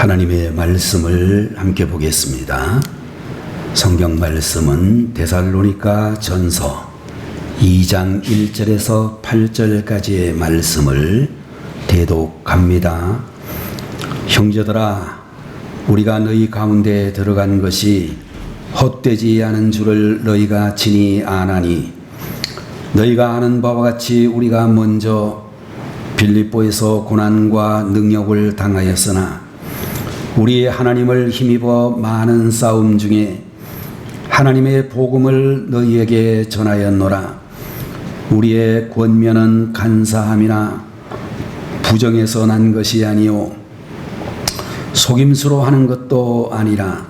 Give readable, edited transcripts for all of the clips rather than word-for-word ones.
하나님의 말씀을 함께 보겠습니다. 성경 말씀은 데살로니가 전서 2장 1절에서 8절까지의 말씀을 대독합니다. 형제들아, 우리가 너희 가운데 들어간 것이 헛되지 않은 줄을 너희가 친히 아나니, 너희가 아는 바와 같이 우리가 먼저 빌립보에서 고난과 능력을 당하였으나 우리 하나님을 힘입어 많은 싸움 중에 하나님의 복음을 너희에게 전하였노라. 우리의 권면은 간사함이나 부정에서 난 것이 아니요 속임수로 하는 것도 아니라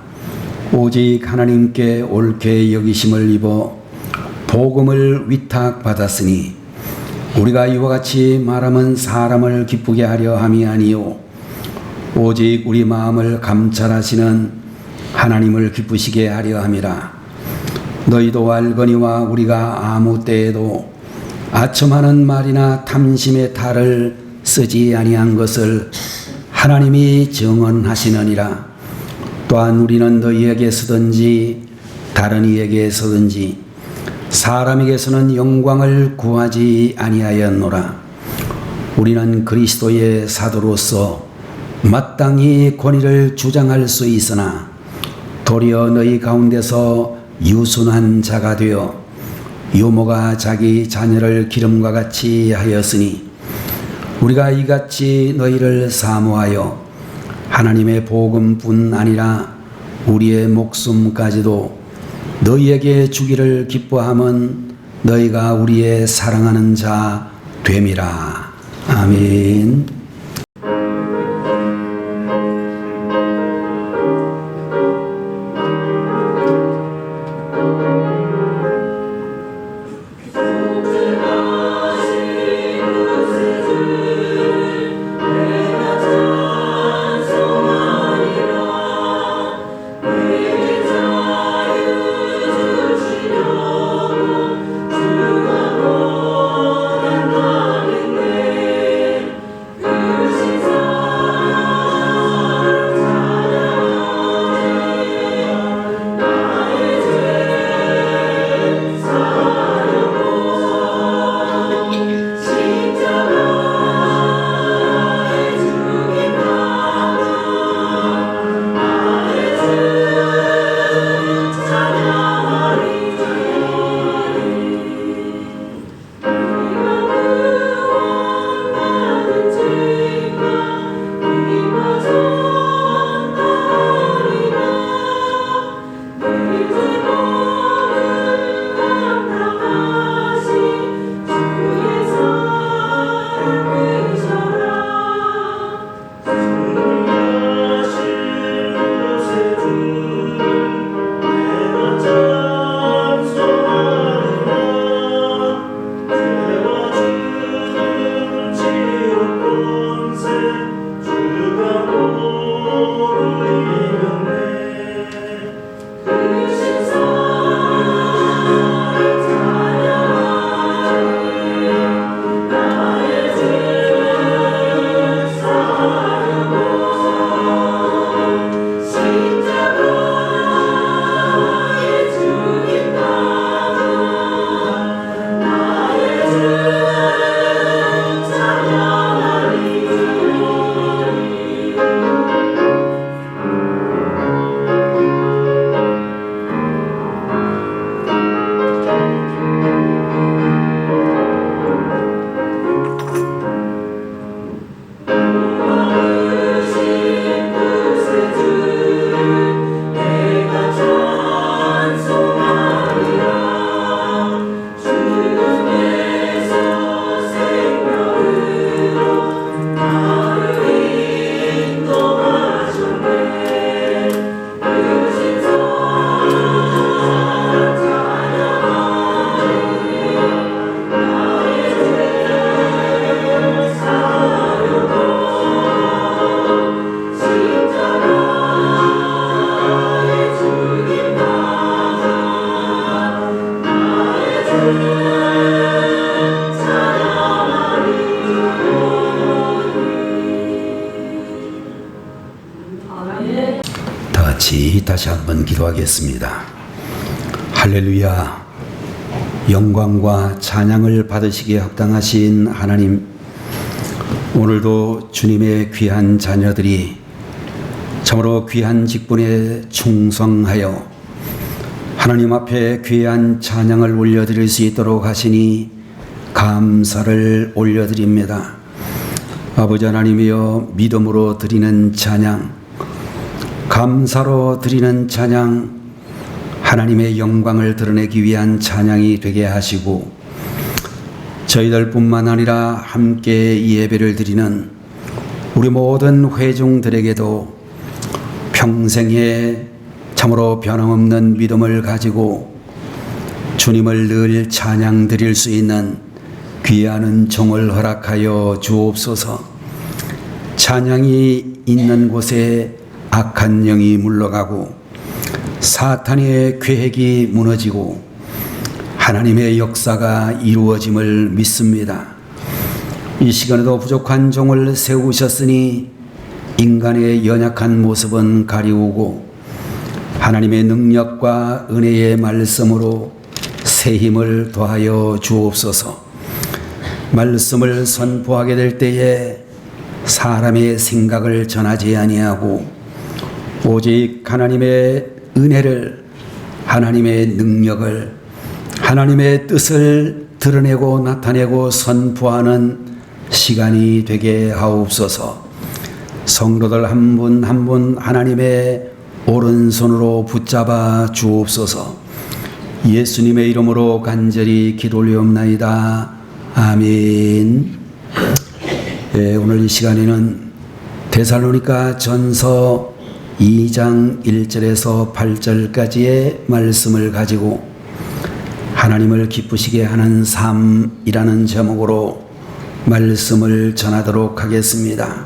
오직 하나님께 옳게 여기심을 입어 복음을 위탁받았으니 우리가 이와 같이 말하면 사람을 기쁘게 하려 함이 아니요 오직 우리 마음을 감찰하시는 하나님을 기쁘시게 하려 함이라. 너희도 알거니와 우리가 아무 때에도 아첨하는 말이나 탐심의 탈을 쓰지 아니한 것을 하나님이 증언하시느니라. 또한 우리는 너희에게 쓰든지 다른 이에게 쓰든지 사람에게서는 영광을 구하지 아니하였노라. 우리는 그리스도의 사도로서 마땅히 권위를 주장할 수 있으나 도리어 너희 가운데서 유순한 자가 되어 유모가 자기 자녀를 기름과 같이 하였으니 우리가 이같이 너희를 사모하여 하나님의 복음뿐 아니라 우리의 목숨까지도 너희에게 주기를 기뻐함은 너희가 우리의 사랑하는 자 됨이라. 아멘. 같이 다시 한번 기도하겠습니다. 할렐루야. 영광과 찬양을 받으시기에 합당하신 하나님, 오늘도 주님의 귀한 자녀들이 참으로 귀한 직분에 충성하여 하나님 앞에 귀한 찬양을 올려드릴 수 있도록 하시니 감사를 올려드립니다. 아버지 하나님이여, 믿음으로 드리는 찬양, 감사로 드리는 찬양, 하나님의 영광을 드러내기 위한 찬양이 되게 하시고, 저희들뿐만 아니라 함께 이 예배를 드리는 우리 모든 회중들에게도 평생에 참으로 변함없는 믿음을 가지고 주님을 늘 찬양 드릴 수 있는 귀한 은총을 허락하여 주옵소서. 찬양이 있는 곳에 악한 영이 물러가고 사탄의 계획이 무너지고 하나님의 역사가 이루어짐을 믿습니다. 이 시간에도 부족한 종을 세우셨으니 인간의 연약한 모습은 가리우고 하나님의 능력과 은혜의 말씀으로 새 힘을 더하여 주옵소서. 말씀을 선포하게 될 때에 사람의 생각을 전하지 아니하고 오직 하나님의 은혜를, 하나님의 능력을, 하나님의 뜻을 드러내고 나타내고 선포하는 시간이 되게 하옵소서. 성도들 한 분 한 분 하나님의 오른손으로 붙잡아 주옵소서. 예수님의 이름으로 간절히 기도 올리옵나이다. 아멘. 오늘 이 시간에는 데살로니가 전서 2장 1절에서 8절까지의 말씀을 가지고 하나님을 기쁘시게 하는 삶이라는 제목으로 말씀을 전하도록 하겠습니다.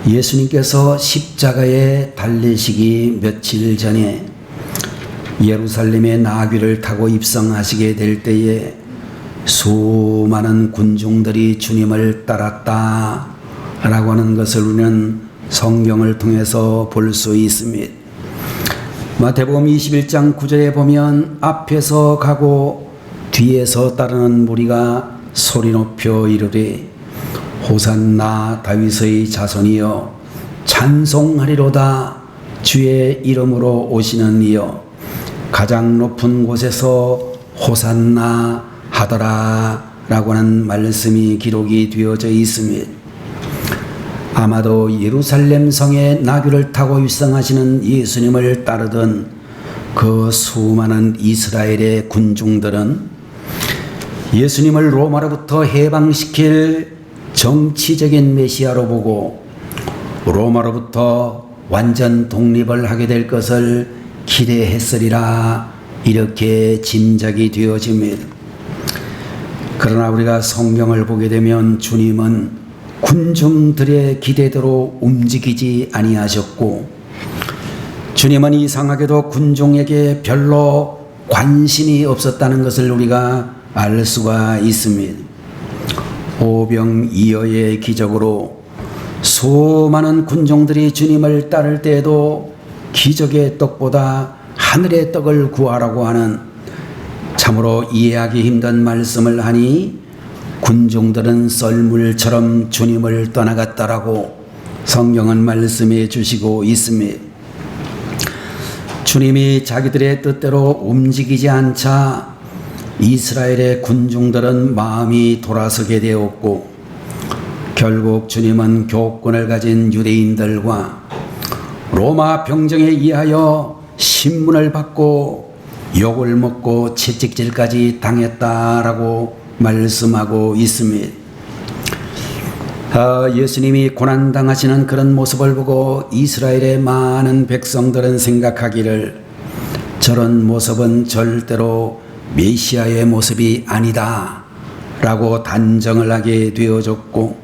예수님께서 십자가에 달리시기 며칠 전에 예루살렘에 나귀를 타고 입성하시게 될 때에 수많은 군중들이 주님을 따랐다 라고 하는 것을 우리는 성경을 통해서 볼 수 있습니다. 마태복음 21장 9절에 보면 앞에서 가고 뒤에서 따르는 무리가 소리 높여 이르되 호산나 다윗의 자손이여 찬송하리로다. 주의 이름으로 오시는 이여 가장 높은 곳에서 호산나 하더라 라고 하는 말씀이 기록이 되어져 있습니다. 아마도 예루살렘 성에 나귀를 타고 입성하시는 예수님을 따르던 그 수많은 이스라엘의 군중들은 예수님을 로마로부터 해방시킬 정치적인 메시아로 보고 로마로부터 완전 독립을 하게 될 것을 기대했으리라, 이렇게 짐작이 되어집니다. 그러나 우리가 성경을 보게 되면 주님은 군중들의 기대대로 움직이지 아니하셨고, 주님은 이상하게도 군중에게 별로 관심이 없었다는 것을 우리가 알 수가 있습니다. 오병이어의 기적으로 수많은 군중들이 주님을 따를 때에도 기적의 떡보다 하늘의 떡을 구하라고 하는 참으로 이해하기 힘든 말씀을 하니 군중들은 썰물처럼 주님을 떠나갔다라고 성경은 말씀해 주시고 있습니다. 주님이 자기들의 뜻대로 움직이지 않자 이스라엘의 군중들은 마음이 돌아서게 되었고, 결국 주님은 교권을 가진 유대인들과 로마 병정에 의하여 신문을 받고 욕을 먹고 채찍질까지 당했다라고 말씀하고 있습니다. 예수님이 고난당하시는 그런 모습을 보고 이스라엘의 많은 백성들은 생각하기를 저런 모습은 절대로 메시아의 모습이 아니다 라고 단정을 하게 되어졌고,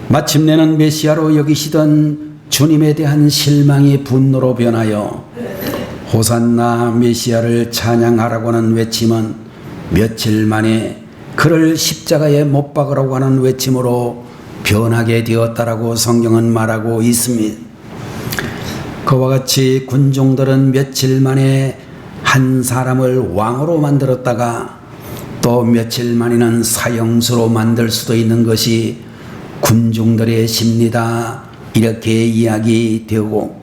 마침내는 메시아로 여기시던 주님에 대한 실망이 분노로 변하여 호산나 메시아를 찬양하라고 하는 외침은 며칠 만에 그를 십자가에 못 박으라고 하는 외침으로 변하게 되었다라고 성경은 말하고 있습니다. 그와 같이 군중들은 며칠 만에 한 사람을 왕으로 만들었다가 또 며칠 만에는 사형수로 만들 수도 있는 것이 군중들의 심리다, 이렇게 이야기되고,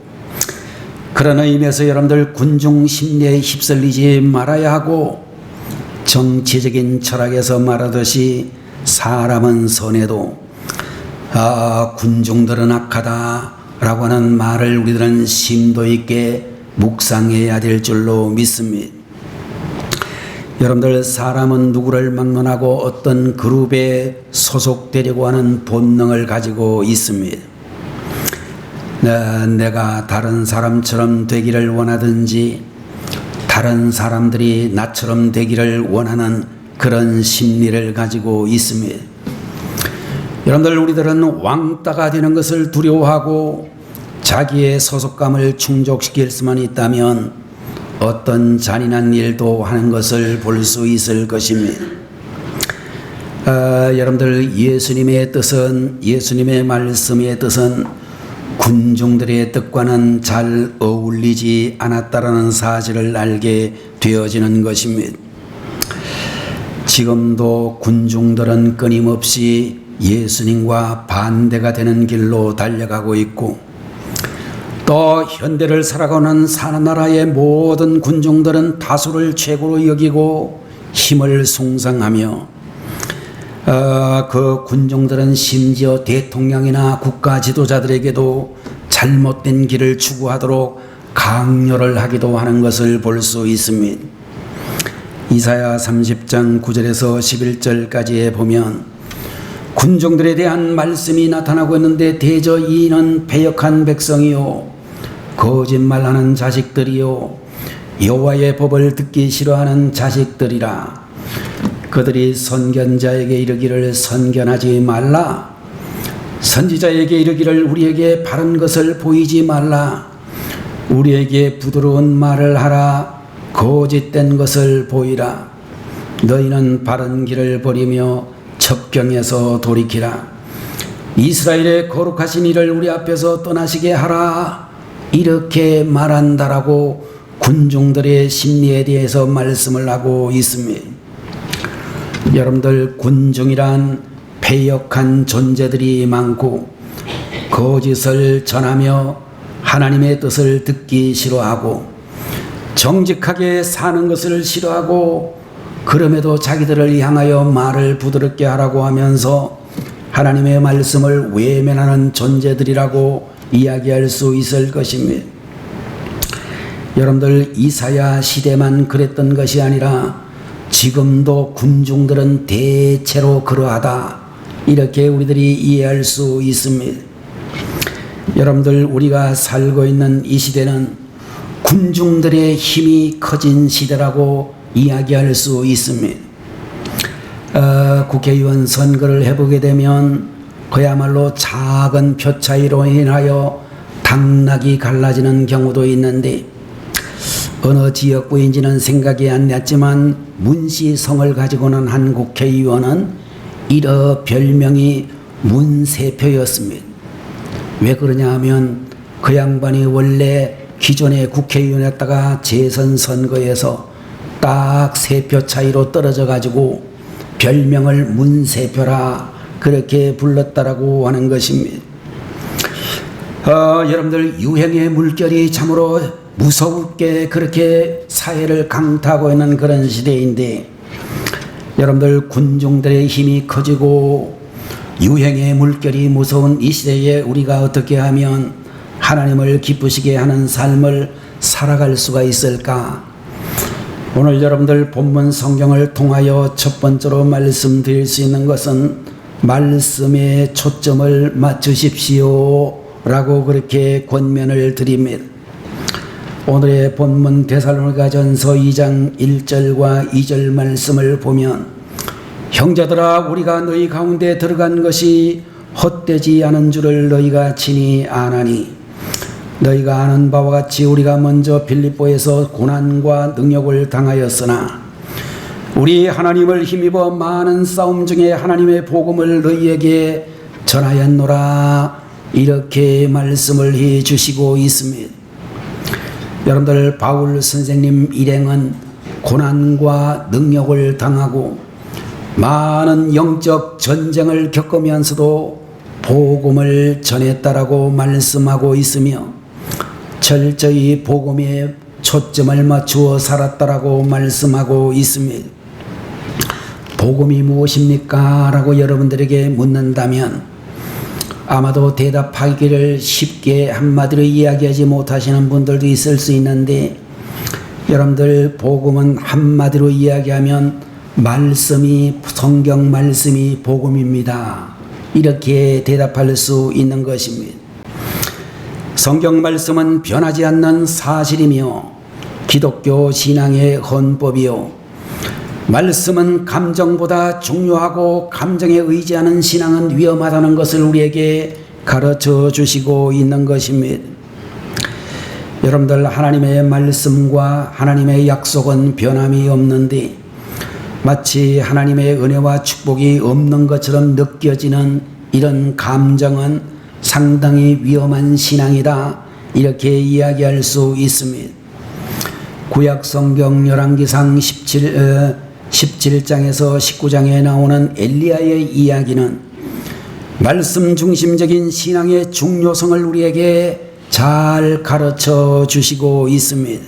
그런 의미에서 여러분들 군중 심리에 휩쓸리지 말아야 하고, 정치적인 철학에서 말하듯이 사람은 선해도 군중들은 악하다 라고 하는 말을 우리들은 심도 있게 묵상해야 될 줄로 믿습니다. 여러분들, 사람은 누구를 막론하고 어떤 그룹에 소속되려고 하는 본능을 가지고 있습니다. 내가 다른 사람처럼 되기를 원하든지 다른 사람들이 나처럼 되기를 원하는 그런 심리를 가지고 있습니다. 여러분들, 우리들은 왕따가 되는 것을 두려워하고 자기의 소속감을 충족시킬 수만 있다면 어떤 잔인한 일도 하는 것을 볼 수 있을 것입니다. 여러분들, 예수님의 뜻은, 예수님의 말씀의 뜻은 군중들의 뜻과는 잘 어울리지 않았다라는 사실을 알게 되어지는 것입니다. 지금도 군중들은 끊임없이 예수님과 반대가 되는 길로 달려가고 있고, 또 현대를 살아가는 나라의 모든 군중들은 다수를 최고로 여기고 힘을 숭상하며, 그 군중들은 심지어 대통령이나 국가 지도자들에게도 잘못된 길을 추구하도록 강요를 하기도 하는 것을 볼 수 있습니다. 이사야 30장 9절에서 11절까지에 보면 군중들에 대한 말씀이 나타나고 있는데, 대저 이는 패역한 백성이요 거짓말하는 자식들이요 여호와의 법을 듣기 싫어하는 자식들이라. 그들이 선견자에게 이르기를 선견하지 말라, 선지자에게 이르기를 우리에게 바른 것을 보이지 말라, 우리에게 부드러운 말을 하라, 거짓된 것을 보이라. 너희는 바른 길을 버리며 첩경에서 돌이키라. 이스라엘의 거룩하신 이를 우리 앞에서 떠나시게 하라, 이렇게 말한다라고 군중들의 심리에 대해서 말씀을 하고 있습니다. 여러분들, 군중이란 패역한 존재들이 많고 거짓을 전하며 하나님의 뜻을 듣기 싫어하고 정직하게 사는 것을 싫어하고, 그럼에도 자기들을 향하여 말을 부드럽게 하라고 하면서 하나님의 말씀을 외면하는 존재들이라고 이야기할 수 있을 것입니다. 여러분들, 이사야 시대만 그랬던 것이 아니라 지금도 군중들은 대체로 그러하다, 이렇게 우리들이 이해할 수 있습니다. 여러분들, 우리가 살고 있는 이 시대는 군중들의 힘이 커진 시대라고 이야기할 수 있습니다. 국회의원 선거를 해보게 되면 그야말로 작은 표 차이로 인하여 당락이 갈라지는 경우도 있는데, 어느 지역구인지는 생각이 안 났지만 문시성을 가지고는 한 국회의원은 이러 별명이 문세표였습니다. 왜 그러냐 하면 그 양반이 원래 기존의 국회의원이었다가 재선 선거에서 딱 3표 차이로 떨어져 가지고 별명을 문세표라 그렇게 불렀다라고 하는 것입니다. 여러분들, 유행의 물결이 참으로 무섭게 그렇게 사회를 강타하고 있는 그런 시대인데, 여러분들, 군중들의 힘이 커지고 유행의 물결이 무서운 이 시대에 우리가 어떻게 하면 하나님을 기쁘시게 하는 삶을 살아갈 수가 있을까? 오늘 여러분들 본문 성경을 통하여 첫 번째로 말씀드릴 수 있는 것은 말씀에 초점을 맞추십시오 라고 그렇게 권면을 드립니다. 오늘의 본문 데살로니가전서 2장 1절과 2절 말씀을 보면, 형제들아, 우리가 너희 가운데 들어간 것이 헛되지 않은 줄을 너희가 친히 아나니, 너희가 아는 바와 같이 우리가 먼저 빌립보에서 고난과 능욕을 당하였으나 우리 하나님을 힘입어 많은 싸움 중에 하나님의 복음을 너희에게 전하였노라, 이렇게 말씀을 해 주시고 있습니다. 여러분들 바울 선생님 일행은 고난과 능력을 당하고 많은 영적 전쟁을 겪으면서도 복음을 전했다라고 말씀하고 있으며 철저히 복음에 초점을 맞추어 살았다라고 말씀하고 있습니다. 복음이 무엇입니까? 라고 여러분들에게 묻는다면 아마도 대답하기를 쉽게 한마디로 이야기하지 못하시는 분들도 있을 수 있는데, 여러분들 복음은 한마디로 이야기하면 말씀이, 성경 말씀이 복음입니다. 이렇게 대답할 수 있는 것입니다. 성경 말씀은 변하지 않는 사실이며 기독교 신앙의 헌법이요, 말씀은 감정보다 중요하고 감정에 의지하는 신앙은 위험하다는 것을 우리에게 가르쳐 주시고 있는 것입니다. 여러분들, 하나님의 말씀과 하나님의 약속은 변함이 없는데 마치 하나님의 은혜와 축복이 없는 것처럼 느껴지는 이런 감정은 상당히 위험한 신앙이다, 이렇게 이야기할 수 있습니다. 구약 성경 열왕기상 17장에서 19장에 나오는 엘리야의 이야기는 말씀 중심적인 신앙의 중요성을 우리에게 잘 가르쳐 주시고 있습니다.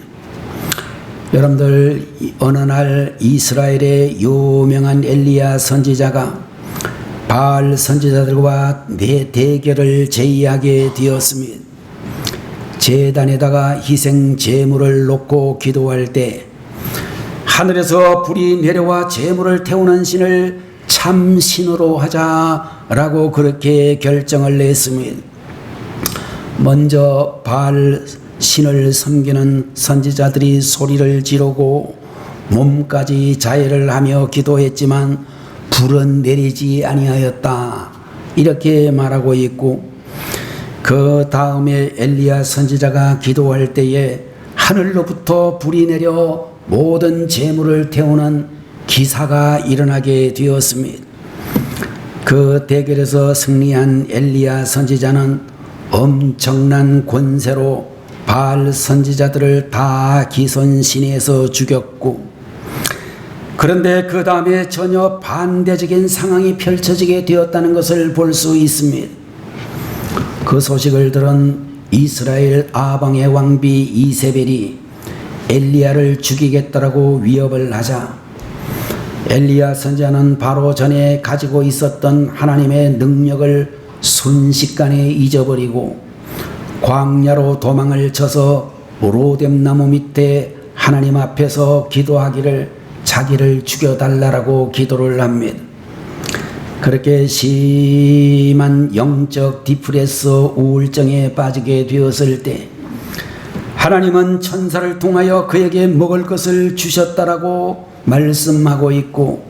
여러분들, 어느 날 이스라엘의 유명한 엘리야 선지자가 바알 선지자들과 대결을 제의하게 되었습니다. 제단에다가 희생 제물을 놓고 기도할 때 하늘에서 불이 내려와 제물을 태우는 신을 참 신으로 하자라고 그렇게 결정을 냈습니다. 먼저 바알 신을 섬기는 선지자들이 소리를 지르고 몸까지 자해를 하며 기도했지만 불은 내리지 아니하였다, 이렇게 말하고 있고, 그 다음에 엘리야 선지자가 기도할 때에 하늘로부터 불이 내려 모든 제물을 태우는 기사가 일어나게 되었습니다. 그 대결에서 승리한 엘리야 선지자는 엄청난 권세로 바알 선지자들을 다 기손신에서 죽였고, 그런데 그 다음에 전혀 반대적인 상황이 펼쳐지게 되었다는 것을 볼 수 있습니다. 그 소식을 들은 이스라엘 아방의 왕비 이세벨이 엘리야를 죽이겠다라고 위협을 하자 엘리야 선지자는 바로 전에 가지고 있었던 하나님의 능력을 순식간에 잊어버리고 광야로 도망을 쳐서 로뎀나무 밑에 하나님 앞에서 기도하기를 자기를 죽여달라고 기도를 합니다. 그렇게 심한 영적 디프레스 우울증에 빠지게 되었을 때 하나님은 천사를 통하여 그에게 먹을 것을 주셨다라고 말씀하고 있고,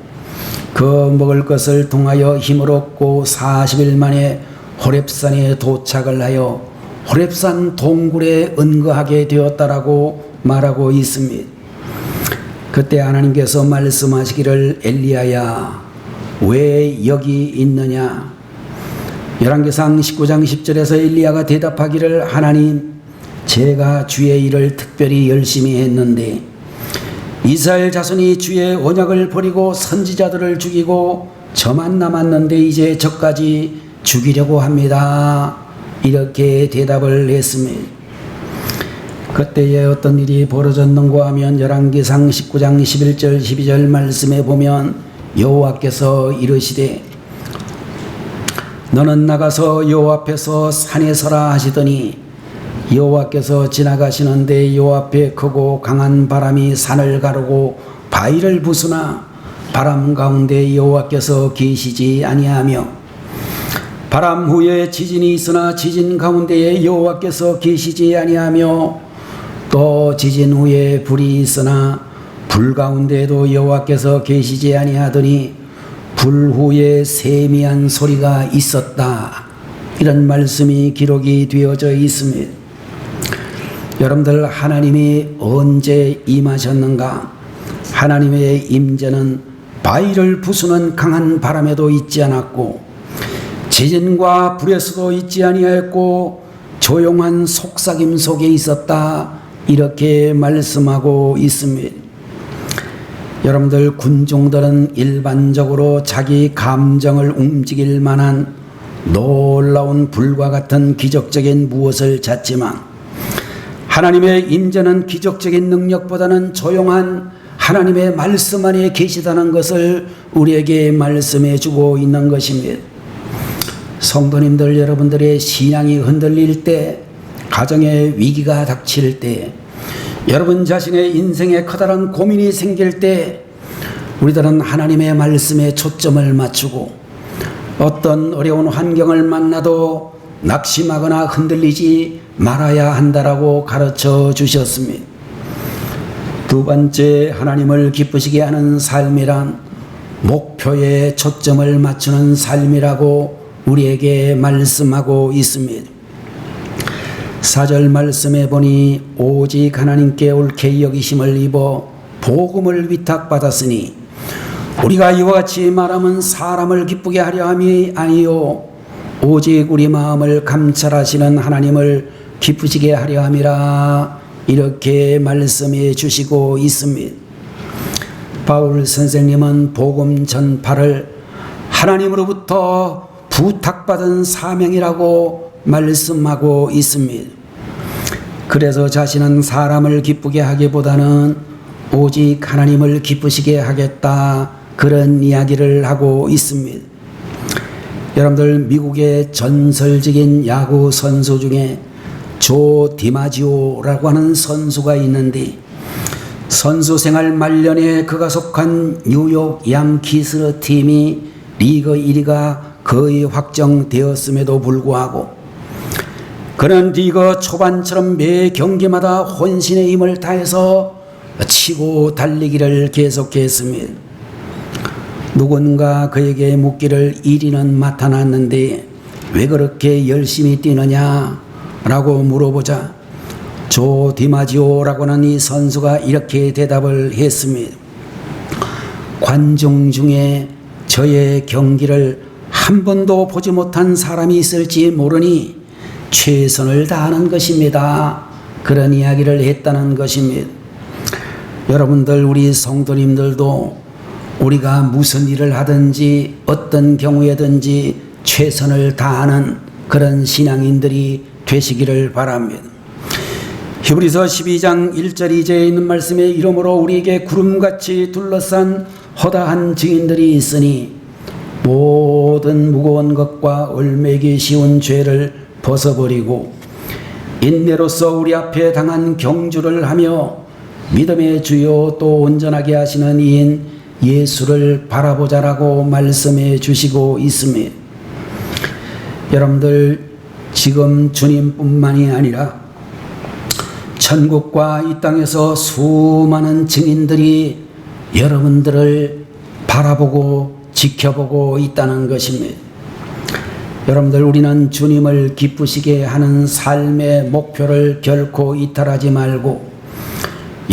그 먹을 것을 통하여 힘을 얻고 40일 만에 호렙산에 도착을 하여 호렙산 동굴에 은거하게 되었다라고 말하고 있습니다. 그때 하나님께서 말씀하시기를 엘리야야 왜 여기 있느냐. 열왕기상 19장 10절에서 엘리야가 대답하기를 하나님, 제가 주의 일을 특별히 열심히 했는데 이스라엘 자손이 주의 언약을 버리고 선지자들을 죽이고 저만 남았는데 이제 저까지 죽이려고 합니다. 이렇게 대답을 했습니다. 그때에 어떤 일이 벌어졌는가 하면 열왕기상 19장 11절 12절 말씀에 보면 여호와께서 이르시되 너는 나가서 여호와 앞에서 산에 서라 하시더니 여호와께서 지나가시는데 여호와 앞에 크고 강한 바람이 산을 가르고 바위를 부수나 바람 가운데 여호와께서 계시지 아니하며 바람 후에 지진이 있으나 지진 가운데에 여호와께서 계시지 아니하며 또 지진 후에 불이 있으나 불 가운데에도 여호와께서 계시지 아니하더니 불 후에 세미한 소리가 있었다. 이런 말씀이 기록이 되어져 있습니다. 여러분들, 하나님이 언제 임하셨는가? 하나님의 임재는 바위를 부수는 강한 바람에도 있지 않았고 지진과 불에서도 있지 아니하였고 조용한 속삭임 속에 있었다. 이렇게 말씀하고 있습니다. 여러분들, 군종들은 일반적으로 자기 감정을 움직일 만한 놀라운 불과 같은 기적적인 무엇을 찾지만, 하나님의 임재는 기적적인 능력보다는 조용한 하나님의 말씀 안에 계시다는 것을 우리에게 말씀해 주고 있는 것입니다. 성도님들, 여러분들의 신앙이 흔들릴 때, 가정에 위기가 닥칠 때, 여러분 자신의 인생에 커다란 고민이 생길 때, 우리들은 하나님의 말씀에 초점을 맞추고 어떤 어려운 환경을 만나도 낙심하거나 흔들리지 말아야 한다라고 가르쳐 주셨습니다. 두 번째, 하나님을 기쁘시게 하는 삶이란 목표에 초점을 맞추는 삶이라고 우리에게 말씀하고 있습니다. 4절 말씀에 보니 오직 하나님께 옳게 여기심을 입어 복음을 위탁받았으니 우리가 이와 같이 말하면 사람을 기쁘게 하려 함이 아니요 오직 우리 마음을 감찰하시는 하나님을 기쁘시게 하려 함이라, 이렇게 말씀해 주시고 있습니다. 바울 선생님은 복음 전파를 하나님으로부터 부탁받은 사명이라고 말씀하고 있습니다. 그래서 자신은 사람을 기쁘게 하기보다는 오직 하나님을 기쁘시게 하겠다, 그런 이야기를 하고 있습니다. 여러분들, 미국의 전설적인 야구 선수 중에 조 디마지오라고 하는 선수가 있는데, 선수 생활 말년에 그가 속한 뉴욕 양키스 팀이 리그 1위가 거의 확정되었음에도 불구하고 그는 리그 초반처럼 매 경기마다 혼신의 힘을 다해서 치고 달리기를 계속했습니다. 누군가 그에게 묻기를 1위는 맡아놨는데 왜 그렇게 열심히 뛰느냐 라고 물어보자 조 디마지오라고 하는 이 선수가 이렇게 대답을 했습니다. 관중 중에 저의 경기를 한 번도 보지 못한 사람이 있을지 모르니 최선을 다하는 것입니다. 그런 이야기를 했다는 것입니다. 여러분들, 우리 성도님들도 우리가 무슨 일을 하든지 어떤 경우에든지 최선을 다하는 그런 신앙인들이 되시기를 바랍니다. 히브리서 12장 1절 2절에 있는 말씀에 이러므로 우리에게 구름같이 둘러싼 허다한 증인들이 있으니 모든 무거운 것과 얼매기 쉬운 죄를 벗어버리고 인내로서 우리 앞에 당한 경주를 하며 믿음의 주요 또 온전하게 하시는 이인 예수를 바라보자라고 말씀해 주시고 있습니다. 여러분들, 지금 주님뿐만이 아니라 천국과 이 땅에서 수많은 증인들이 여러분들을 바라보고 지켜보고 있다는 것입니다. 여러분들, 우리는 주님을 기쁘시게 하는 삶의 목표를 결코 이탈하지 말고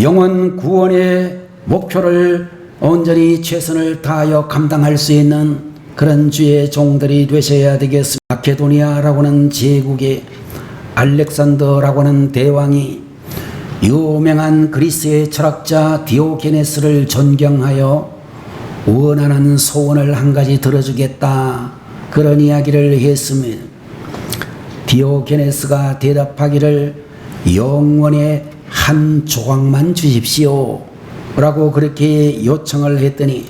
영혼 구원의 목표를 온전히 최선을 다하여 감당할 수 있는 그런 주의 종들이 되셔야 되겠습니다. 마케도니아라고 하는 제국의 알렉산더라고 하는 대왕이 유명한 그리스의 철학자 디오게네스를 존경하여 원하는 소원을 한 가지 들어주겠다, 그런 이야기를 했습니다. 디오게네스가 대답하기를 영원의 한 조각만 주십시오 라고 그렇게 요청을 했더니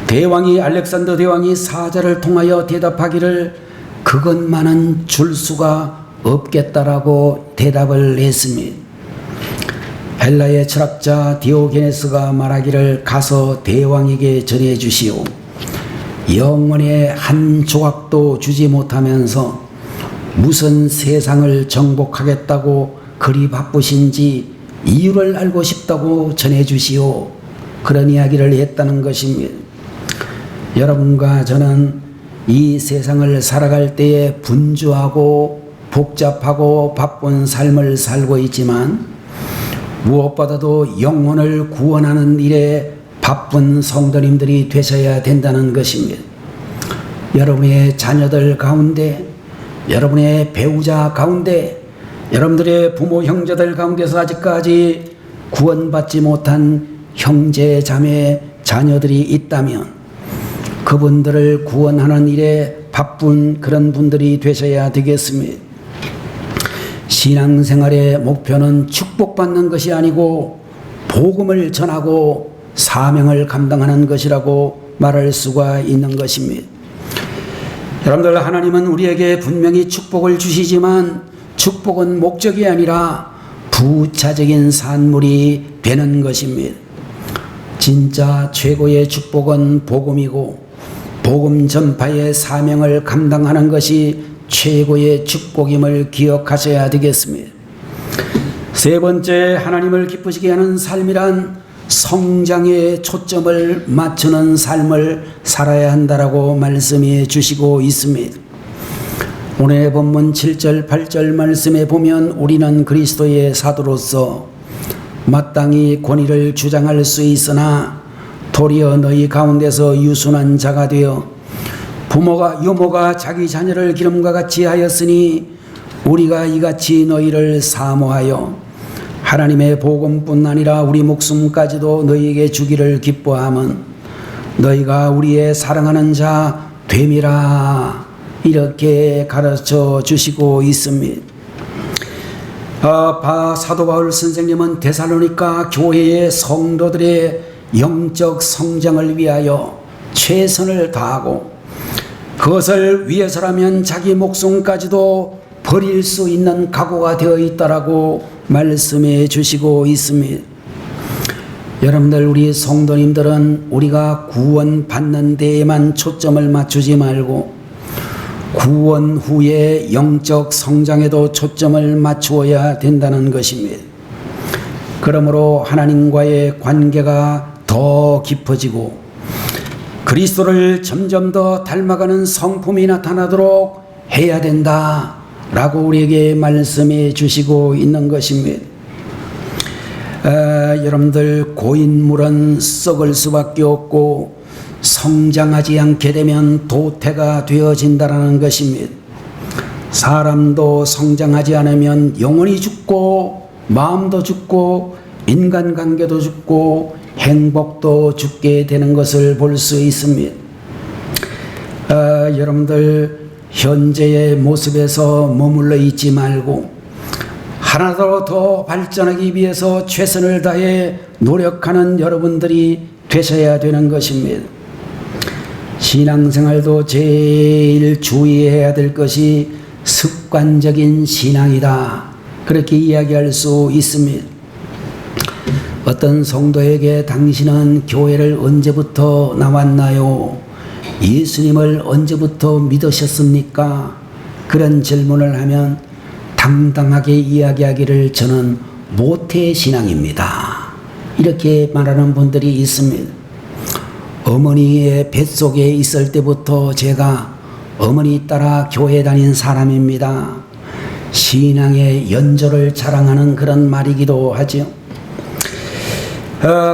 대왕이 알렉산더 대왕이 사자를 통하여 대답하기를 그것만은 줄 수가 없겠다라고 대답을 했습니다. 헬라의 철학자 디오게네스가 말하기를 가서 대왕에게 전해 주시오. 영원의 한 조각도 주지 못하면서 무슨 세상을 정복하겠다고 그리 바쁘신지 이유를 알고 싶다고 전해 주시오. 그런 이야기를 했다는 것입니다. 여러분과 저는 이 세상을 살아갈 때에 분주하고 복잡하고 바쁜 삶을 살고 있지만 무엇보다도 영혼을 구원하는 일에 바쁜 성도님들이 되셔야 된다는 것입니다. 여러분의 자녀들 가운데, 여러분의 배우자 가운데, 여러분들의 부모 형제들 가운데서 아직까지 구원받지 못한 형제 자매 자녀들이 있다면 그분들을 구원하는 일에 바쁜 그런 분들이 되셔야 되겠습니다. 신앙생활의 목표는 축복받는 것이 아니고 복음을 전하고 사명을 감당하는 것이라고 말할 수가 있는 것입니다. 여러분들, 하나님은 우리에게 분명히 축복을 주시지만 축복은 목적이 아니라 부차적인 산물이 되는 것입니다. 진짜 최고의 축복은 복음이고 복음 전파의 사명을 감당하는 것이 최고의 축복임을 기억하셔야 되겠습니다. 세 번째, 하나님을 기쁘시게 하는 삶이란 성장에 초점을 맞추는 삶을 살아야 한다라고 말씀해 주시고 있습니다. 오늘의 본문 7절 8절 말씀에 보면 우리는 그리스도의 사도로서 마땅히 권위를 주장할 수 있으나 도리어 너희 가운데서 유순한 자가 되어 유모가 자기 자녀를 기름과 같이 하였으니 우리가 이같이 너희를 사모하여 하나님의 복음뿐 아니라 우리 목숨까지도 너희에게 주기를 기뻐함은 너희가 우리의 사랑하는 자 됨이라, 이렇게 가르쳐 주시고 있습니다. 사도 바울 선생님은 데살로니가 교회의 성도들의 영적 성장을 위하여 최선을 다하고 그것을 위해서라면 자기 목숨까지도 버릴 수 있는 각오가 되어 있다라고 말씀해 주시고 있습니다. 여러분들, 우리 성도님들은 우리가 구원 받는 데에만 초점을 맞추지 말고 구원 후의 영적 성장에도 초점을 맞추어야 된다는 것입니다. 그러므로 하나님과의 관계가 더 깊어지고 그리스도를 점점 더 닮아가는 성품이 나타나도록 해야 된다라고 우리에게 말씀해 주시고 있는 것입니다. 여러분들, 고인물은 썩을 수밖에 없고 성장하지 않게 되면 도태가 되어진다는 것입니다. 사람도 성장하지 않으면 영혼이 죽고 마음도 죽고 인간관계도 죽고 행복도 죽게 되는 것을 볼 수 있습니다. 여러분들, 현재의 모습에서 머물러 있지 말고 하나도 더 발전하기 위해서 최선을 다해 노력하는 여러분들이 되셔야 되는 것입니다. 신앙생활도 제일 주의해야 될 것이 습관적인 신앙이다, 그렇게 이야기할 수 있습니다. 어떤 성도에게 당신은 교회를 언제부터 나왔나요? 예수님을 언제부터 믿으셨습니까? 그런 질문을 하면 당당하게 이야기하기를 저는 모태신앙입니다, 이렇게 말하는 분들이 있습니다. 어머니의 뱃속에 있을 때부터 제가 어머니 따라 교회 다닌 사람입니다. 신앙의 연조를 자랑하는 그런 말이기도 하죠.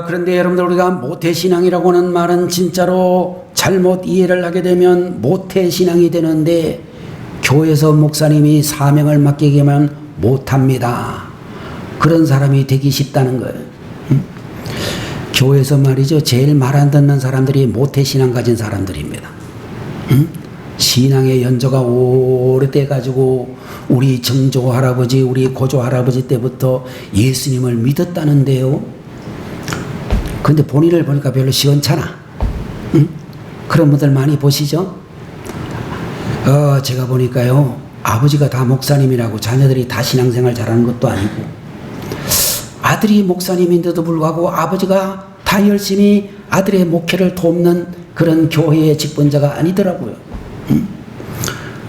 그런데 여러분들, 우리가 모태신앙이라고 하는 말은 진짜로 잘못 이해를 하게 되면 모태신앙이 되는데 교회에서 목사님이 사명을 맡기게 하면 못합니다, 그런 사람이 되기 쉽다는 거예요. 교회에서 말이죠, 제일 말 안 듣는 사람들이 모태신앙 가진 사람들입니다. 신앙의 연조가 오래돼 가지고 우리 정조 할아버지, 우리 고조 할아버지 때부터 예수님을 믿었다는데요. 근데 본인을 보니까 별로 시원찮아. 그런 분들 많이 보시죠? 제가 보니까요, 아버지가 다 목사님이라고 자녀들이 다 신앙생활 잘하는 것도 아니고, 아들이 목사님인데도 불구하고 아버지가 다 열심히 아들의 목회를 돕는 그런 교회의 직분자가 아니더라고요.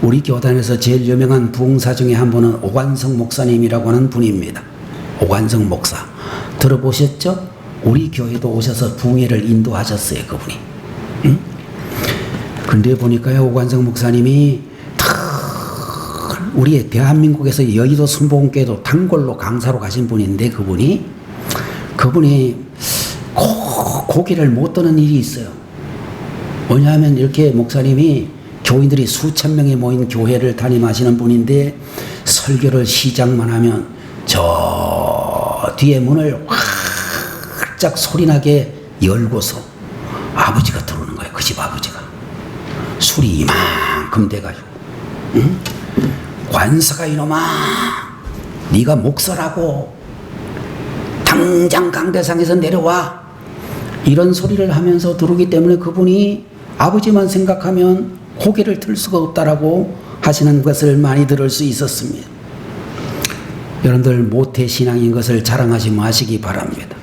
우리 교단에서 제일 유명한 부흥사 중에 한 분은 오관성 목사님이라고 하는 분입니다. 오관성 목사 들어보셨죠? 우리 교회도 오셔서 부흥회를 인도하셨어요, 그분이. 근데 보니까요, 오관성 목사님이 우리 대한민국에서 여의도 순복음교회도 단골로 강사로 가신 분인데 그분이 고개를 못 드는 일이 있어요. 뭐냐면 이렇게 목사님이 교인들이 수천 명이 모인 교회를 담임하시는 분인데 설교를 시작만 하면 저 뒤에 문을 활짝 소리나게 열고서 아버지가 들어오는 거예요. 그 집 아버지가. 술이 이만큼 돼가지고, 응? 관사가 이놈아, 네가 목사라고 당장 강대상에서 내려와, 이런 소리를 하면서 들어오기 때문에 그분이 아버지만 생각하면 고개를 들 수가 없다라고 하시는 것을 많이 들을 수 있었습니다. 여러분들 모태신앙인 것을 자랑하지 마시기 바랍니다.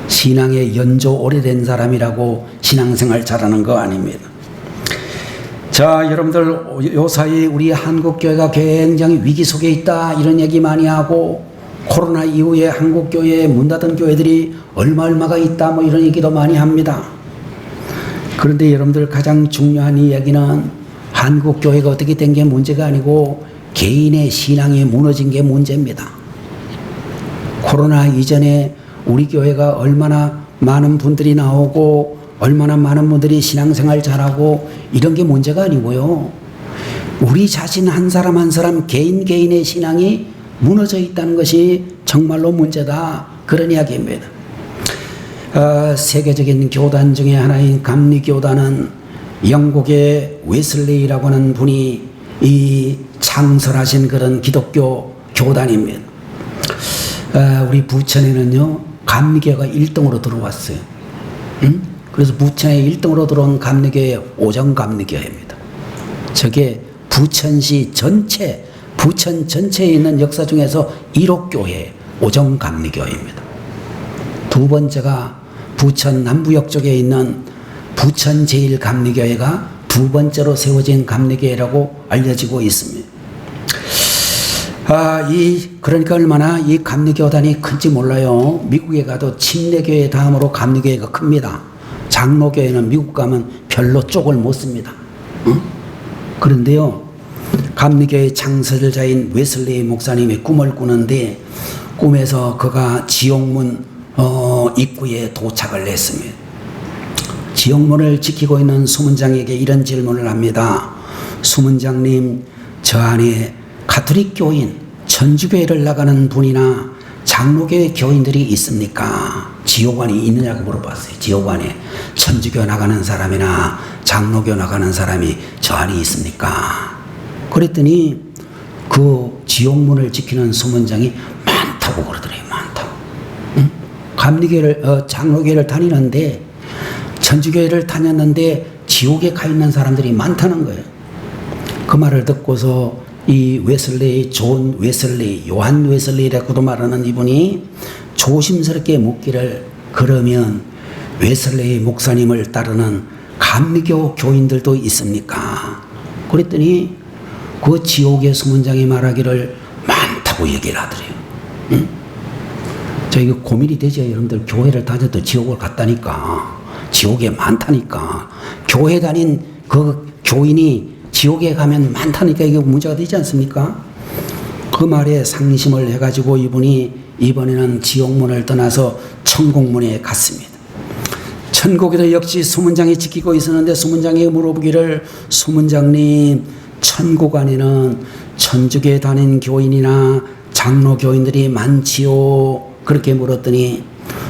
신앙의 연조 오래된 사람이라고 신앙생활 잘하는 거 아닙니다. 자, 여러분들 요사이 우리 한국교회가 굉장히 위기 속에 있다 이런 얘기 많이 하고, 코로나 이후에 한국교회에 문 닫은 교회들이 얼마가 있다 뭐 이런 얘기도 많이 합니다. 그런데 여러분들 가장 중요한 이야기는 한국교회가 어떻게 된 게 문제가 아니고 개인의 신앙이 무너진 게 문제입니다. 코로나 이전에 우리 교회가 얼마나 많은 분들이 나오고 얼마나 많은 분들이 신앙생활 잘하고 이런 게 문제가 아니고요. 우리 자신 한 사람 한 사람 개인의 신앙이 무너져 있다는 것이 정말로 문제다, 그런 이야기입니다. 세계적인 교단 중에 하나인 감리교단은 영국의 웨슬레이라고 하는 분이 이 창설하신 그런 기독교 교단입니다. 우리 부천에는요 감리교가 1등으로 들어왔어요. 그래서 부천에 1등으로 들어온 감리교회 오정감리교회입니다. 저게 부천시 전체, 부천 전체에 있는 역사 중에서 1호 교회 오정감리교회입니다. 두 번째가 부천 남부역 쪽에 있는 부천 제1감리교회가 두 번째로 세워진 감리교회라고 알려지고 있습니다. 그러니까 얼마나 이 감리교단이 큰지 몰라요. 미국에 가도 침례교회 다음으로 감리교회가 큽니다. 장로교회는 미국 가면 별로 쪽을 못 씁니다. 그런데요, 감리교회 창설자인 웨슬레이 목사님이 꿈을 꾸는데, 꿈에서 그가 지옥문 입구에 도착을 했습니다. 지옥문을 지키고 있는 수문장에게 이런 질문을 합니다. 수문장님, 저 안에 가톨릭 교인, 천주교회를 나가는 분이나 장로교회 교인들이 있습니까? 지옥안이 있느냐고 물어봤어요. 지옥안에 천주교 나가는 사람이나 장로교 나가는 사람이 저 안에 있습니까? 그랬더니 그 지옥문을 지키는 수문장이 많다고 그러더래요. 많다고. 감리교회를 장로교회를 다니는데, 천주교회를 다녔는데 지옥에 가 있는 사람들이 많다는 거예요. 그 말을 듣고서 이 웨슬레이, 존 웨슬레이, 요한 웨슬레이라고도 말하는 이분이 조심스럽게 묻기를, 그러면 웨슬레이 목사님을 따르는 감리교 교인들도 있습니까? 그랬더니 그 지옥의 수문장이 말하기를 많다고 얘기를 하더래요. 자, 이거 고민이 되죠. 여러분들 교회를 다녀도 지옥을 갔다니까. 지옥에 많다니까. 교회 다닌 그 교인이 지옥에 가면 많다니까 이게 문제가 되지 않습니까? 그 말에 상심을 해가지고 이분이 이번에는 지옥문을 떠나서 천국문에 갔습니다. 천국에도 역시 수문장이 지키고 있었는데 수문장이 물어보기를, 수문장님, 천국 안에는 천주교에 다닌 교인이나 장로 교인들이 많지요? 그렇게 물었더니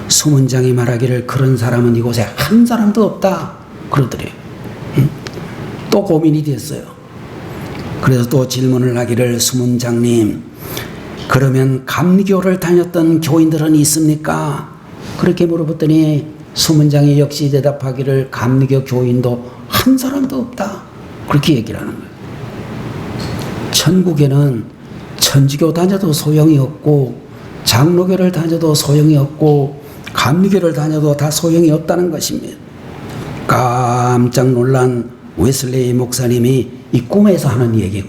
수문장이 말하기를, 그런 사람은 이곳에 한 사람도 없다 그러더래요. 또 고민이 됐어요. 그래서 또 질문을 하기를, 수문장님, 그러면 감리교를 다녔던 교인들은 있습니까? 그렇게 물어봤더니 수문장이 역시 대답하기를, 감리교 교인도 한 사람도 없다 그렇게 얘기를 하는 거예요. 천국에는 천주교 다녀도 소용이 없고, 장로교를 다녀도 소용이 없고, 감리교를 다녀도 다 소용이 없다는 것입니다. 깜짝 놀란 웨슬레이 목사님이 이 꿈에서 하는 이야기,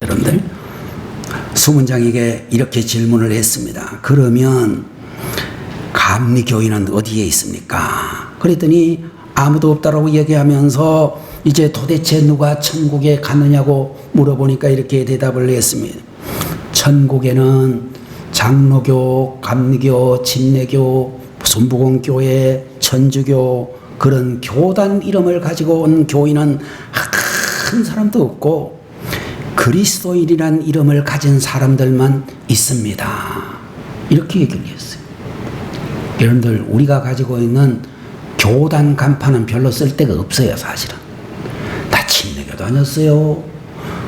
여러분들 수문장에게 이렇게 질문을 했습니다. 그러면 감리교인은 어디에 있습니까? 그랬더니 아무도 없다라고 얘기하면서 이제 도대체 누가 천국에 갔느냐고 물어보니까 이렇게 대답을 했습니다. 천국에는 장로교, 감리교, 침례교, 순복음교회, 천주교, 그런 교단 이름을 가지고 온 교인은 한 사람도 없고 그리스도인이란 이름을 가진 사람들만 있습니다. 이렇게 얘기를 했어요. 여러분들, 우리가 가지고 있는 교단 간판은 별로 쓸데가 없어요. 사실은 다 침례교 다녔어요,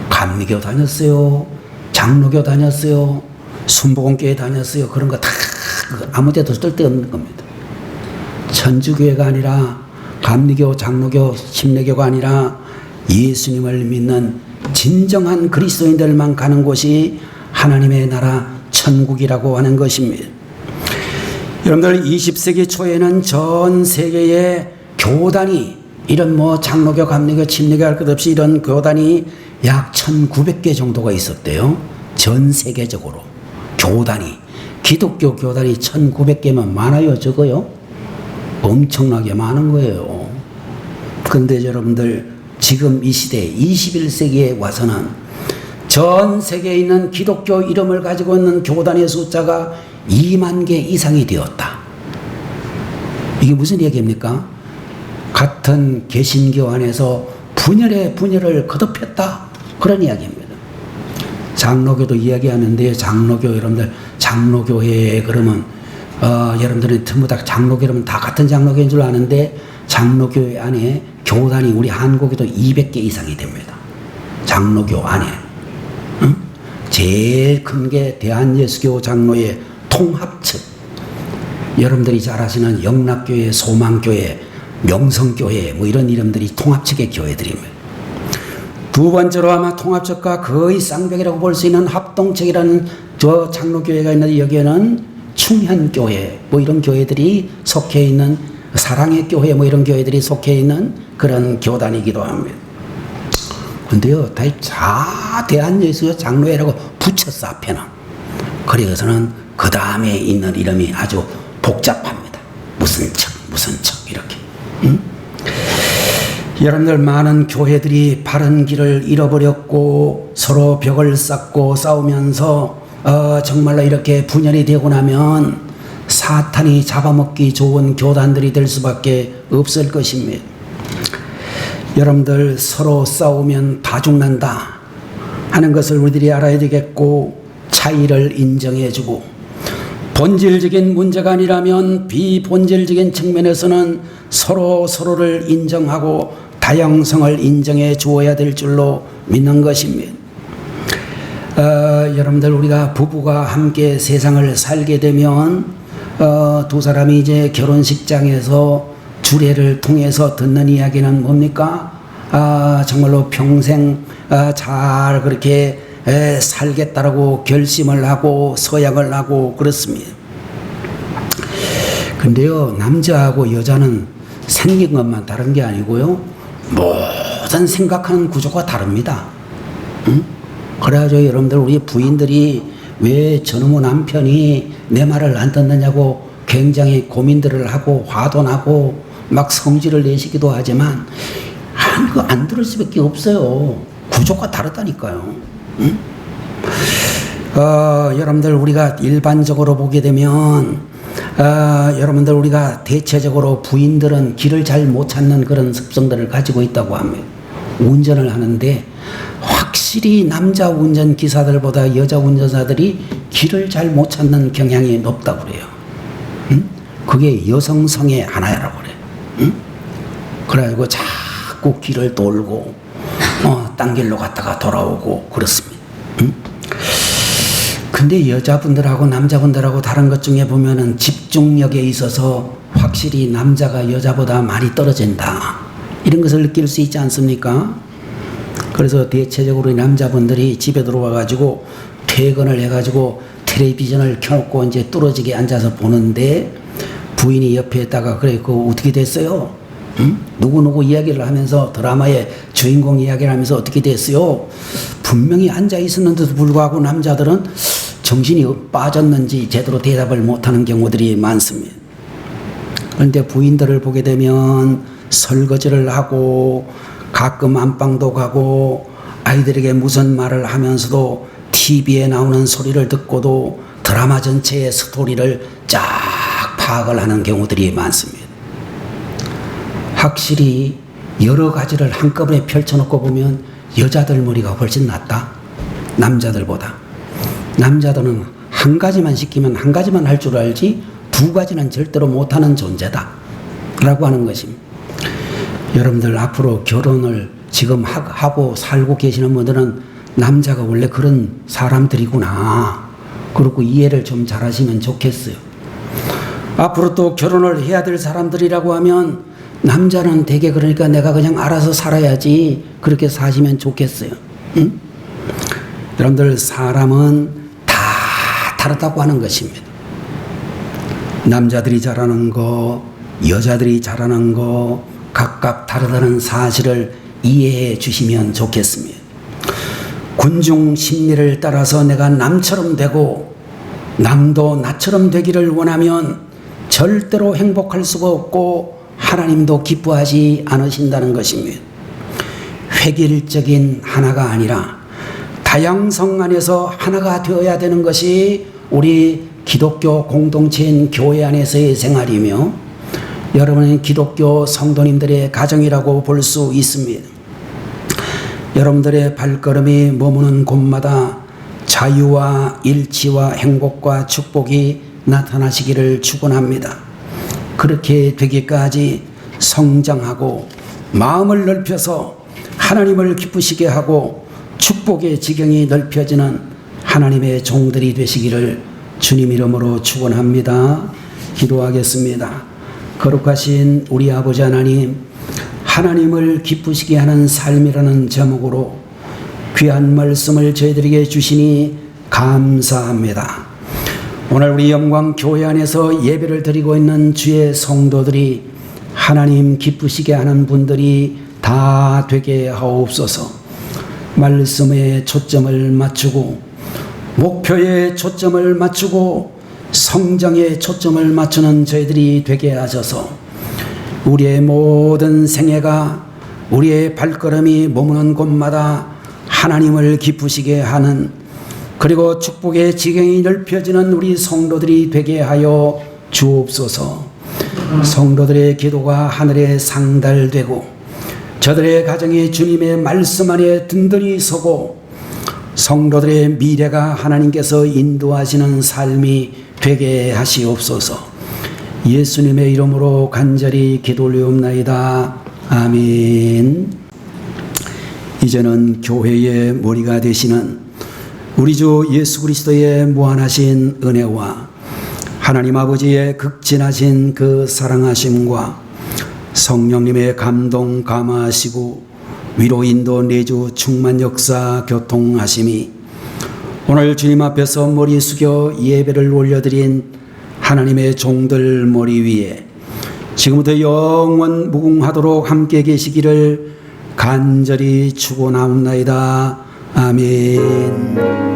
감리교 다녔어요, 장로교 다녔어요, 순복음교회 다녔어요. 그런 거 다 아무 데도 쓸데없는 겁니다. 천주교회가 아니라, 감리교, 장로교, 침례교가 아니라 예수님을 믿는 진정한 그리스도인들만 가는 곳이 하나님의 나라 천국이라고 하는 것입니다. 여러분들, 20세기 초에는 전 세계의 교단이, 이런 장로교, 감리교, 침례교 할 것 없이 이런 교단이 약 1900개 정도가 있었대요. 전 세계적으로 교단이, 기독교 교단이 1900개면 많아요, 적어요? 엄청나게 많은 거예요. 그런데 여러분들, 지금 이 시대 21세기에 와서는 전 세계에 있는 기독교 이름을 가지고 있는 교단의 숫자가 2만 개 이상이 되었다. 이게 무슨 얘기입니까? 같은 개신교 안에서 분열에 분열을 거듭했다, 그런 이야기입니다. 장로교도 이야기하는데, 장로교, 여러분들 장로교회 그러면 여러분들은 전부 다 장로교 이러면 다 같은 장로교인 줄 아는데, 장로교회 안에 교단이 우리 한국에도 200개 이상이 됩니다. 장로교 안에. 응? 제일 큰 게 대한예수교 장로회 통합측, 여러분들이 잘 아시는 영락교회, 소망교회, 명성교회 이런 이름들이 통합측의 교회들입니다. 두 번째로 아마 통합측과 거의 쌍벽이라고 볼 수 있는 합동측이라는 저 장로교회가 있는데, 여기에는 충현교회 이런 교회들이 속해 있는, 사랑의 교회 이런 교회들이 속해 있는 그런 교단이기도 합니다. 근데요, 다 대한예수교 장로회라고 붙였어, 앞에는. 그래서는 그 다음에 있는 이름이 아주 복잡합니다. 무슨 척 이렇게. 응? 여러분들, 많은 교회들이 바른 길을 잃어버렸고 서로 벽을 쌓고 싸우면서 정말로 이렇게 분열이 되고 나면 사탄이 잡아먹기 좋은 교단들이 될 수밖에 없을 것입니다. 여러분들, 서로 싸우면 다 죽는다 하는 것을 우리들이 알아야 되겠고, 차이를 인정해주고, 본질적인 문제가 아니라면 비본질적인 측면에서는 서로를 인정하고 다양성을 인정해 주어야 될 줄로 믿는 것입니다. 여러분들, 우리가 부부가 함께 세상을 살게 되면 두 사람이 이제 결혼식장에서 주례를 통해서 듣는 이야기는 뭡니까? 정말로 평생 잘 그렇게 살겠다라고 결심을 하고 서약을 하고 그렇습니다. 근데요, 남자하고 여자는 생긴 것만 다른 게 아니고요, 모든 생각하는 구조가 다릅니다. 응? 그래가지고 여러분들, 우리 부인들이 왜 저놈의 남편이 내 말을 안 듣느냐고 굉장히 고민들을 하고 화도 나고 막 성질을 내시기도 하지만, 그거 안 들을 수밖에 없어요. 구조가 다르다니까요. 응? 여러분들, 우리가 일반적으로 보게 되면 여러분들, 우리가 대체적으로 부인들은 길을 잘 못 찾는 그런 습성들을 가지고 있다고 합니다. 운전을 하는데 확실히 남자 운전기사들보다 여자 운전사들이 길을 잘 못 찾는 경향이 높다고 그래요. 응? 그게 여성성의 하나라고 그래요. 응? 그래가지고 자꾸 길을 돌고 딴 길로 갔다가 돌아오고 그렇습니다. 응? 근데 여자분들하고 남자분들하고 다른 것 중에 보면은 집중력에 있어서 확실히 남자가 여자보다 많이 떨어진다, 이런 것을 느낄 수 있지 않습니까? 그래서 대체적으로 남자분들이 집에 들어와가지고 퇴근을 해가지고 텔레비전을 켜놓고 이제 뚫어지게 앉아서 보는데, 부인이 옆에 있다가 그래, 그거 어떻게 됐어요? 응? 누구누구 이야기를 하면서, 드라마의 주인공 이야기를 하면서 어떻게 됐어요? 분명히 앉아 있었는데도 불구하고 남자들은 정신이 빠졌는지 제대로 대답을 못하는 경우들이 많습니다. 그런데 부인들을 보게 되면 설거지를 하고 가끔 안방도 가고 아이들에게 무슨 말을 하면서도 TV에 나오는 소리를 듣고도 드라마 전체의 스토리를 쫙 파악을 하는 경우들이 많습니다. 확실히 여러 가지를 한꺼번에 펼쳐놓고 보면 여자들 머리가 훨씬 낫다. 남자들보다. 남자들은 한 가지만 시키면 한 가지만 할 줄 알지 두 가지는 절대로 못하는 존재다 라고 하는 것입니다. 여러분들 앞으로 결혼을 지금 하고 살고 계시는 분들은 남자가 원래 그런 사람들이구나 그렇고 이해를 좀 잘하시면 좋겠어요. 앞으로 또 결혼을 해야 될 사람들이라고 하면 남자는 되게 그러니까 내가 그냥 알아서 살아야지 그렇게 사시면 좋겠어요. 응? 여러분들 사람은 다 다르다고 하는 것입니다. 남자들이 잘하는 거 여자들이 잘하는 거 각각 다르다는 사실을 이해해 주시면 좋겠습니다. 군중 심리를 따라서 내가 남처럼 되고 남도 나처럼 되기를 원하면 절대로 행복할 수가 없고 하나님도 기뻐하지 않으신다는 것입니다. 획일적인 하나가 아니라 다양성 안에서 하나가 되어야 되는 것이 우리 기독교 공동체인 교회 안에서의 생활이며 여러분은 기독교 성도님들의 가정이라고 볼 수 있습니다. 여러분들의 발걸음이 머무는 곳마다 자유와 일치와 행복과 축복이 나타나시기를 축원합니다. 그렇게 되기까지 성장하고 마음을 넓혀서 하나님을 기쁘시게 하고 축복의 지경이 넓혀지는 하나님의 종들이 되시기를 주님 이름으로 축원합니다. 기도하겠습니다. 거룩하신 우리 아버지 하나님, 하나님을 기쁘시게 하는 삶이라는 제목으로 귀한 말씀을 저희들에게 주시니 감사합니다. 오늘 우리 영광교회 안에서 예배를 드리고 있는 주의 성도들이 하나님 기쁘시게 하는 분들이 다 되게 하옵소서. 말씀에 초점을 맞추고 목표에 초점을 맞추고 성장에 초점을 맞추는 저희들이 되게 하셔서 우리의 모든 생애가 우리의 발걸음이 머무는 곳마다 하나님을 기쁘시게 하는 그리고 축복의 지경이 넓혀지는 우리 성도들이 되게 하여 주옵소서. 성도들의 기도가 하늘에 상달되고 저들의 가정이 주님의 말씀 안에 든든히 서고 성도들의 미래가 하나님께서 인도하시는 삶이 되게 하시옵소서. 예수님의 이름으로 간절히 기도 올리옵나이다. 아멘. 이제는 교회의 머리가 되시는 우리 주 예수 그리스도의 무한하신 은혜와 하나님 아버지의 극진하신 그 사랑하심과 성령님의 감동 감화하시고 위로 인도 내주 충만 역사 교통하심이 오늘 주님 앞에서 머리 숙여 예배를 올려드린 하나님의 종들 머리 위에 지금부터 영원 무궁하도록 함께 계시기를 간절히 축원하옵나이다. 아멘.